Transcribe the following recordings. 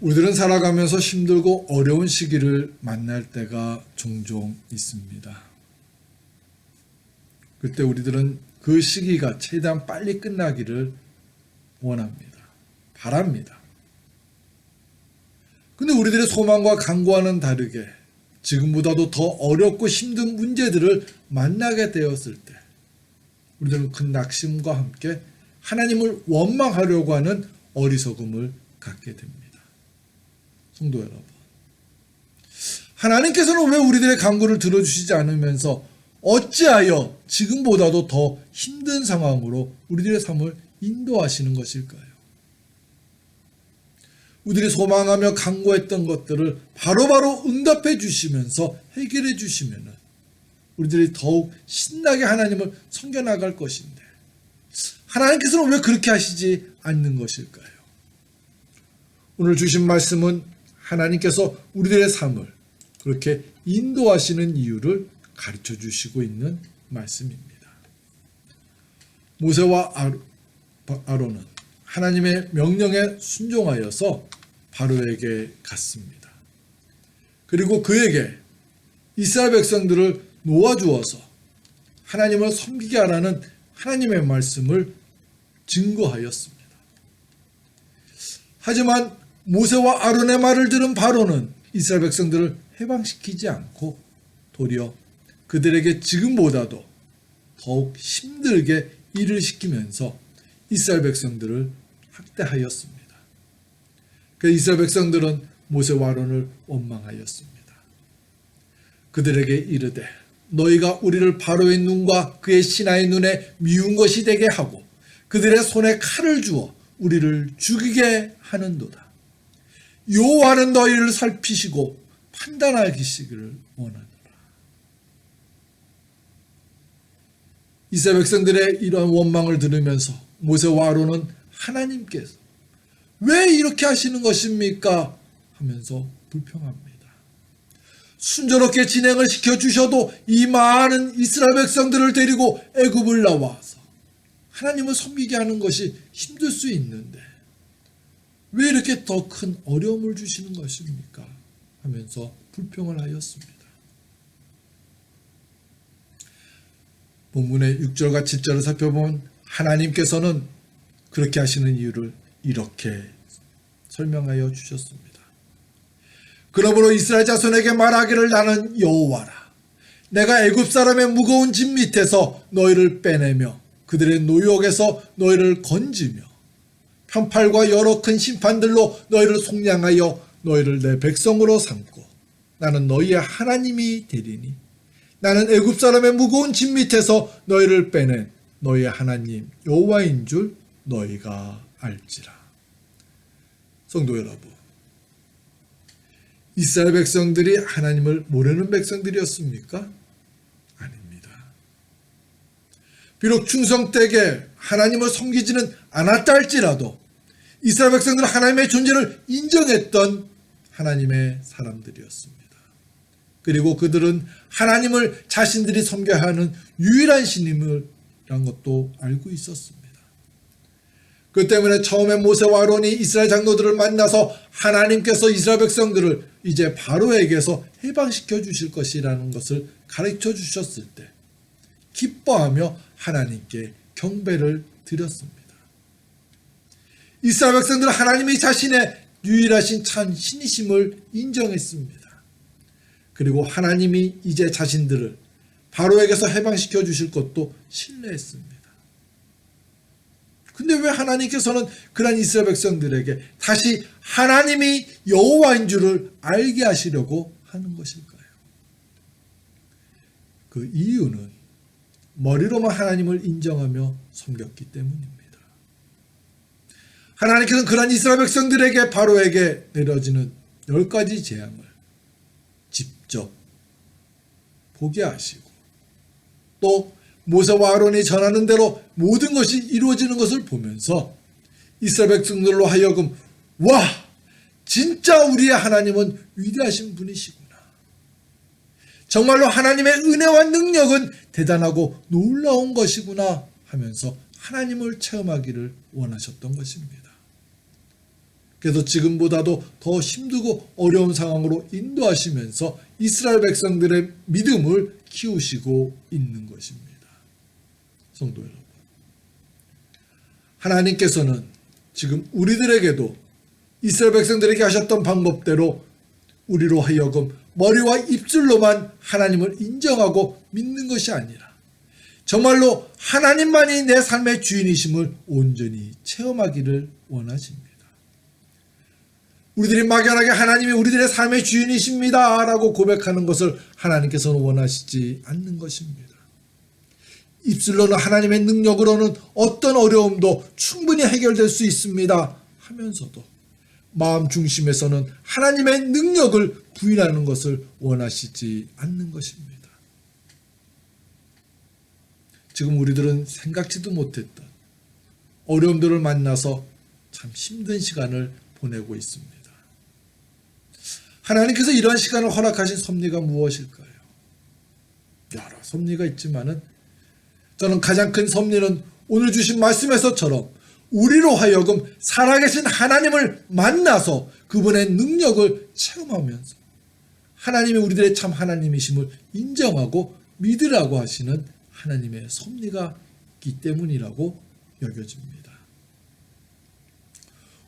우리들은 살아가면서 힘들고 어려운 시기를 만날 때가 종종 있습니다. 그때 우리들은 그 시기가 최대한 빨리 끝나기를 원합니다. 바랍니다. 근데 우리들의 소망과 간구와는 다르게 지금보다도 더 어렵고 힘든 문제들을 만나게 되었을 때 우리들은 큰 낙심과 함께 하나님을 원망하려고 하는 어리석음을 갖게 됩니다. 성도 여러분, 하나님께서는 왜 우리들의 간구를 들어주시지 않으면서 어찌하여 지금보다도 더 힘든 상황으로 우리들의 삶을 인도하시는 것일까요? 우리들이 소망하며 간구했던 것들을 바로바로 응답해 주시면서 해결해 주시면 우리들이 더욱 신나게 하나님을 섬겨나갈 것인데 하나님께서는 왜 그렇게 하시지 않는 것일까요? 오늘 주신 말씀은 하나님께서 우리들의 삶을 그렇게 인도하시는 이유를 가르쳐 주시고 있는 말씀입니다. 모세와 아론은 하나님의 명령에 순종하여서 바로에게 갔습니다. 그리고 그에게 이스라엘 백성들을 놓아주어서 하나님을 섬기게 하라는 하나님의 말씀을 증거하였습니다. 하지만 모세와 아론의 말을 들은 바로는 이스라엘 백성들을 해방시키지 않고 도리어 그들에게 지금보다도 더욱 힘들게 일을 시키면서 이스라엘 백성들을 학대하였습니다. 그 이스라엘 백성들은 모세와 아론을 원망하였습니다. 그들에게 이르되 너희가 우리를 바로의 눈과 그의 신하의 눈에 미운 것이 되게 하고 그들의 손에 칼을 주어 우리를 죽이게 하는도다. 여호와는 너희를 살피시고 판단하시기를 원하노라. 이스라엘 백성들의 이러한 원망을 들으면서 모세와 아론은 하나님께서 왜 이렇게 하시는 것입니까? 하면서 불평합니다. 순조롭게 진행을 시켜주셔도 이 많은 이스라엘 백성들을 데리고 애굽을 나와서 하나님을 섬기게 하는 것이 힘들 수 있는데 왜 이렇게 더 큰 어려움을 주시는 것입니까? 하면서 불평을 하였습니다. 본문의 6절과 7절을 살펴보면 하나님께서는 그렇게 하시는 이유를 이렇게 설명하여 주셨습니다. 그러므로 이스라엘 자손에게 말하기를 나는 여호와라. 내가 애굽 사람의 무거운 짐 밑에서 너희를 빼내며 그들의 노역에서 너희를 건지며 편팔과 여러 큰 심판들로 너희를 속량하여 너희를 내 백성으로 삼고 나는 너희의 하나님이 되리니 나는 애굽 사람의 무거운 짐 밑에서 너희를 빼낸 너희의 하나님 여호와인 줄 너희가 알지라. 성도 여러분, 이스라엘 백성들이 하나님을 모르는 백성들이었습니까? 아닙니다. 비록 충성되게 하나님을 섬기지는 않았다 할지라도 이스라엘 백성들은 하나님의 존재를 인정했던 하나님의 사람들이었습니다. 그리고 그들은 하나님을 자신들이 섬겨야 하는 유일한 신임이라는 것도 알고 있었습니다. 그 때문에 처음에 모세와 아론이 이스라엘 장로들을 만나서 하나님께서 이스라엘 백성들을 이제 바로에게서 해방시켜 주실 것이라는 것을 가르쳐 주셨을 때 기뻐하며 하나님께 경배를 드렸습니다. 이스라엘 백성들은 하나님이 자신의 유일하신 참 신이심을 인정했습니다. 그리고 하나님이 이제 자신들을 바로에게서 해방시켜 주실 것도 신뢰했습니다. 근데 왜 하나님께서는 그런 이스라엘 백성들에게 다시 하나님이 여호와인 줄을 알게 하시려고 하는 것일까요? 그 이유는 머리로만 하나님을 인정하며 섬겼기 때문입니다. 하나님께서는 그런 이스라엘 백성들에게 바로에게 내려지는 10가지 재앙을 직접 보게 하시고 또 모세와 아론이 전하는 대로 모든 것이 이루어지는 것을 보면서 이스라엘 백성들로 하여금 와, 진짜 우리의 하나님은 위대하신 분이시구나. 정말로 하나님의 은혜와 능력은 대단하고 놀라운 것이구나 하면서 하나님을 체험하기를 원하셨던 것입니다. 그래서 지금보다도 더 힘들고 어려운 상황으로 인도하시면서 이스라엘 백성들의 믿음을 키우시고 있는 것입니다. 성도 여러분, 하나님께서는 지금 우리들에게도 이스라엘 백성들에게 하셨던 방법대로 우리로 하여금 머리와 입술로만 하나님을 인정하고 믿는 것이 아니라 정말로 하나님만이 내 삶의 주인이심을 온전히 체험하기를 원하십니다. 우리들이 막연하게 하나님이 우리들의 삶의 주인이십니다 라고 고백하는 것을 하나님께서는 원하시지 않는 것입니다. 입술로는 하나님의 능력으로는 어떤 어려움도 충분히 해결될 수 있습니다 하면서도 마음 중심에서는 하나님의 능력을 부인하는 것을 원하시지 않는 것입니다. 지금 우리들은 생각지도 못했던 어려움들을 만나서 참 힘든 시간을 보내고 있습니다. 하나님께서 이러한 시간을 허락하신 섭리가 무엇일까요? 여러 섭리가 있지만은 저는 가장 큰 섭리는 오늘 주신 말씀에서처럼 우리로 하여금 살아계신 하나님을 만나서 그분의 능력을 체험하면서 하나님이 우리들의 참 하나님이심을 인정하고 믿으라고 하시는 하나님의 섭리가 있기 때문이라고 여겨집니다.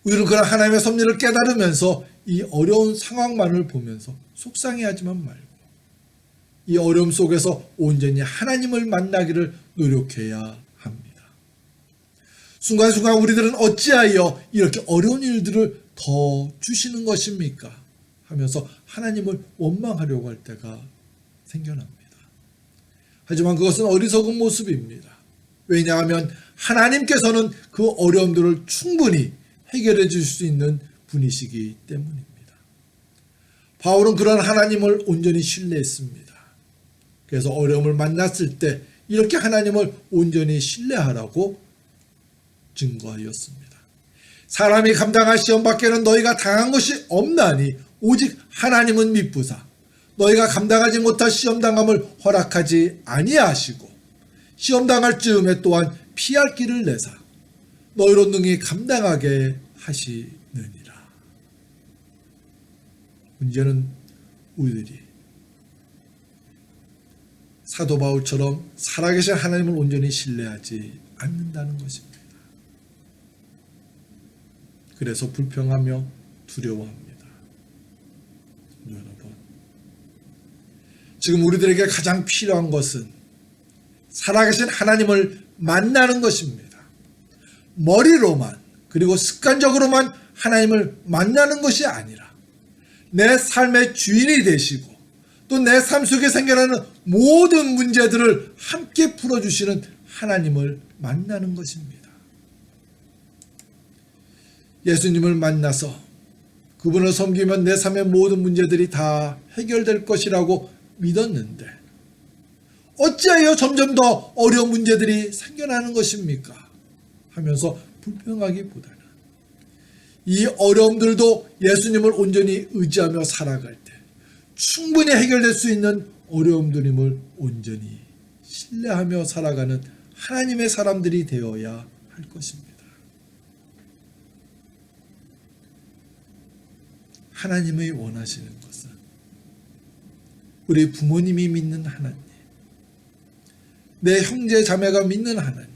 우리는 그런 하나님의 섭리를 깨달으면서 이 어려운 상황만을 보면서 속상해하지만 말고 이 어려움 속에서 온전히 하나님을 만나기를 노력해야 합니다. 순간순간 우리들은 어찌하여 이렇게 어려운 일들을 더 주시는 것입니까? 하면서 하나님을 원망하려고 할 때가 생겨납니다. 하지만 그것은 어리석은 모습입니다. 왜냐하면 하나님께서는 그 어려움들을 충분히 해결해 줄 수 있는 분이시기 때문입니다. 바울은 그런 하나님을 온전히 신뢰했습니다. 그래서 어려움을 만났을 때 이렇게 하나님을 온전히 신뢰하라고 증거하였습니다. 사람이 감당할 시험 밖에는 너희가 당한 것이 없나니 오직 하나님은 미쁘사 너희가 감당하지 못할 시험당함을 허락하지 아니하시고 시험당할 즈음에 또한 피할 길을 내사 너희로 능히 감당하게 하시느니라. 문제는 우리들이 사도 바울처럼 살아계신 하나님을 온전히 신뢰하지 않는다는 것입니다. 그래서 불평하며 두려워합니다. 여러분, 지금 우리들에게 가장 필요한 것은 살아계신 하나님을 만나는 것입니다. 머리로만 그리고 습관적으로만 하나님을 만나는 것이 아니라 내 삶의 주인이 되시고 또 내 삶 속에 생겨나는 모든 문제들을 함께 풀어주시는 하나님을 만나는 것입니다. 예수님을 만나서 그분을 섬기면 내 삶의 모든 문제들이 다 해결될 것이라고 믿었는데 어찌하여 점점 더 어려운 문제들이 생겨나는 것입니까? 하면서 불평하기보다는 이 어려움들도 예수님을 온전히 의지하며 살아갈 때 충분히 해결될 수 있는 어려움들임을 온전히 신뢰하며 살아가는 하나님의 사람들이 되어야 할 것입니다. 하나님의 원하시는 것은 우리 부모님이 믿는 하나님, 내 형제 자매가 믿는 하나님,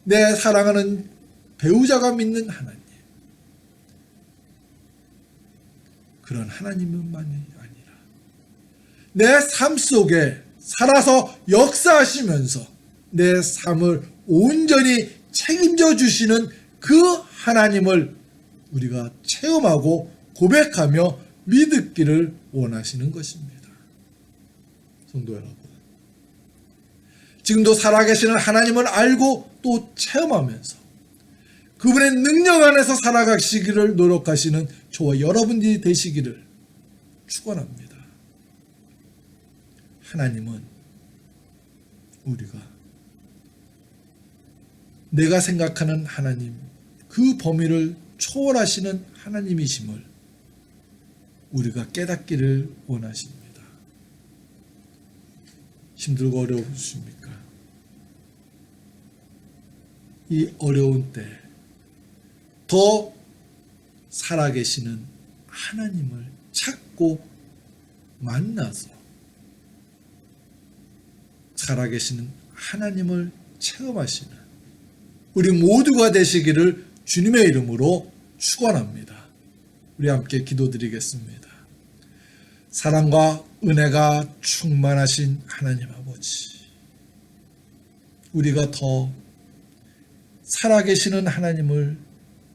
내 사랑하는 배우자가 믿는 하나님, 그런 하나님만이 아니라 내 삶 속에 살아서 역사하시면서 내 삶을 온전히 책임져 주시는 그 하나님을 우리가 체험하고 고백하며 믿기를 원하시는 것입니다. 성도 여러분, 지금도 살아계시는 하나님을 알고 또 체험하면서 그분의 능력 안에서 살아가시기를 노력하시는 저와 여러분들이 되시기를 축원합니다. 하나님은 우리가 내가 생각하는 하나님, 그 범위를 초월하시는 하나님이심을 우리가 깨닫기를 원하십니다. 힘들고 어려우십니까? 이 어려운 때 더 살아계시는 하나님을 찾고 만나서 살아계시는 하나님을 체험하시는 우리 모두가 되시기를 주님의 이름으로 축원합니다. 우리 함께 기도드리겠습니다. 사랑과 은혜가 충만하신 하나님 아버지, 우리가 더 살아계시는 하나님을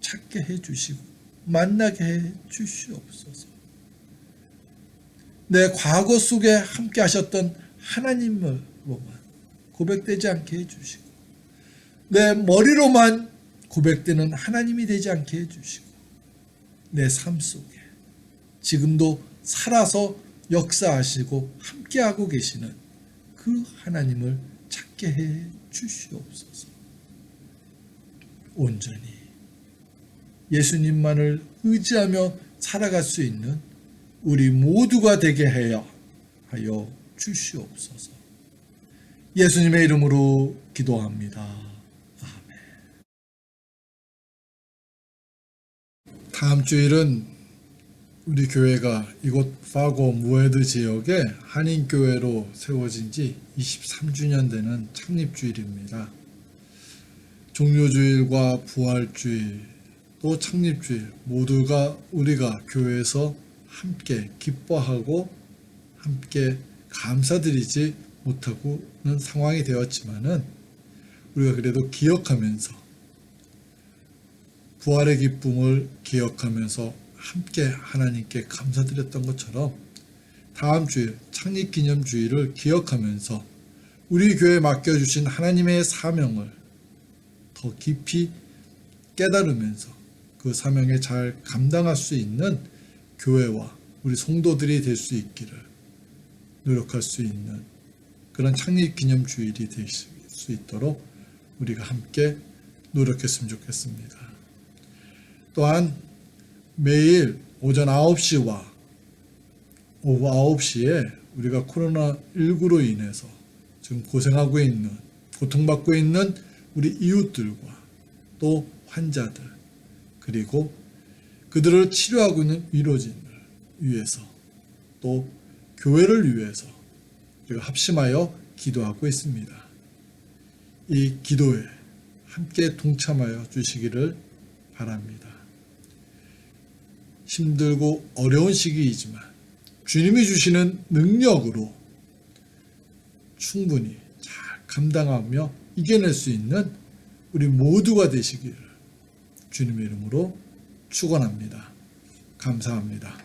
찾게 해주시고 만나게 해주시옵소서. 내 과거 속에 함께 하셨던 하나님으로만 고백되지 않게 해주시고 내 머리로만 고백되는 하나님이 되지 않게 해주시고 내 삶 속에 지금도 살아서 역사하시고 함께하고 계시는 그 하나님을 찾게 해 주시옵소서. 온전히 예수님만을 의지하며 살아갈 수 있는 우리 모두가 되게 하여 주시옵소서. 예수님의 이름으로 기도합니다. 아멘. 다음 주일은 우리 교회가 이곳 파고 무에드 지역에 한인교회로 세워진 지 23주년 되는 창립주일입니다. 종료주일과 부활주일 또 창립주일 모두가 우리가 교회에서 함께 기뻐하고 함께 감사드리지 못하고는 상황이 되었지만은 우리가 그래도 기억하면서 부활의 기쁨을 기억하면서 함께 하나님께 감사드렸던 것처럼 다음 주일 창립기념주일을 기억하면서 우리 교회에 맡겨주신 하나님의 사명을 더 깊이 깨달으면서 그 사명에 잘 감당할 수 있는 교회와 우리 성도들이 될 수 있기를 노력할 수 있는 그런 창립기념주일이 될 수 있도록 우리가 함께 노력했으면 좋겠습니다. 또한 매일 오전 9시와 오후 9시에 우리가 코로나19로 인해서 지금 고생하고 있는, 고통받고 있는 우리 이웃들과 또 환자들, 그리고 그들을 치료하고 있는 위로진을 위해서 또 교회를 위해서 우리가 합심하여 기도하고 있습니다. 이 기도에 함께 동참하여 주시기를 바랍니다. 힘들고 어려운 시기이지만 주님이 주시는 능력으로 충분히 잘 감당하며 이겨낼 수 있는 우리 모두가 되시기를 주님의 이름으로 축원합니다. 감사합니다.